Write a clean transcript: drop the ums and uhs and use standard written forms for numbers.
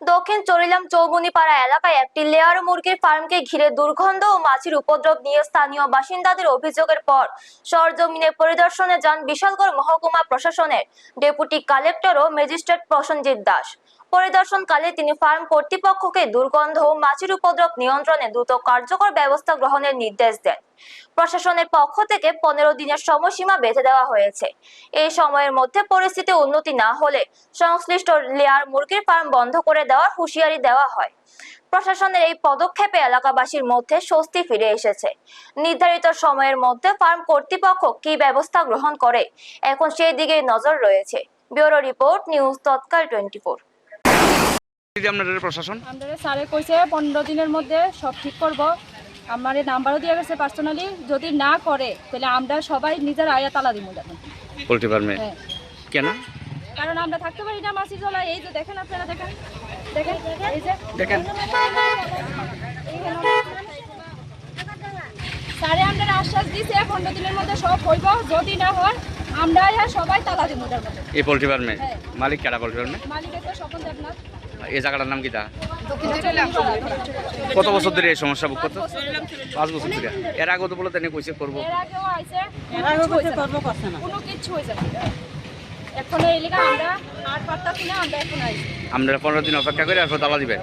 দক্ষিণ চরিলাম চৌমুনিপাড়া এলাকায় একটি লেয়ার মুরগির ফার্মকে ঘিরে দুর্গন্ধ ও মাছির উপদ্রব নিয়ে স্থানীয় বাসিন্দাদের অভিযোগের পর সরজমিনে পরিদর্শনে যান বিশালগড় মহকুমা প্রশাসনের ডেপুটি কালেক্টর ও ম্যাজিস্ট্রেট প্রসেনজিৎ দাস। পরিদর্শনকালে তিনি ফার্ম কর্তৃপক্ষকে দুর্গন্ধ ও মাছির উপদ্রব নিয়ন্ত্রণে দ্রুত কার্যকর ব্যবস্থা গ্রহণের নির্দেশ দেন। প্রশাসনের পক্ষ থেকে 15 দিনের সময়সীমা বেঁধে দেওয়া হয়েছে। এই সময়ের মধ্যে পরিস্থিতি উন্নতি না হলে সংশ্লিষ্ট লেয়ার মুরগির ফার্ম বন্ধ করে দেওয়ার হুঁশিয়ারি দেওয়া হয়। প্রশাসনের এই পদক্ষেপে এলাকাবাসীর মধ্যে স্বস্তি ফিরে এসেছে। নির্ধারিত সময়ের মধ্যে ফার্ম কর্তৃপক্ষ কি ব্যবস্থা গ্রহণ করে এখন সেই দিকে নজর রয়েছে। ব্যুরো রিপোর্ট, নিউজ তৎকাল 24। প্রশাসন আমাদের স্যারে কইছে 15 দিনের মধ্যে সব ঠিক করব। আমার নাম্বারও দিয়ে গেছে পার্সোনালি, যদি না করে তাহলে আমরা সবাই নিজের আয়া তালা দিব। বলতে পারবে কেন? কারণ আমরা থাকতে পারি না মাসি জলা। এই যে দেখেন, আপনারা দেখেন দেখেন এই যে দেখেন স্যারে আমাদের আশ্বাস দিয়েছে 15 দিনের মধ্যে সব হইব, যদি না হয় আমরা সবাই তালা দিব। এই পোল্ট্রি ফার্মে মালিক কারা? পোল্ট্রি ফার্মে মালিক একটা স্বপন দেবনাথ। এই জায়গাটার নাম কি? কত বছর ধরে এই সমস্যা ভোগ করতো? 5 বছর ধরে। এর আগে তো বলে তেনে কইছে করব, এর আগেও আইছে, কোনো কিছু হইছে না। এখন এই লিগা আমরা আর পারতাছি না, আমরা এখন আইছি। আমরা 15 দিন অপেক্ষা করে আর তালা দিবেন।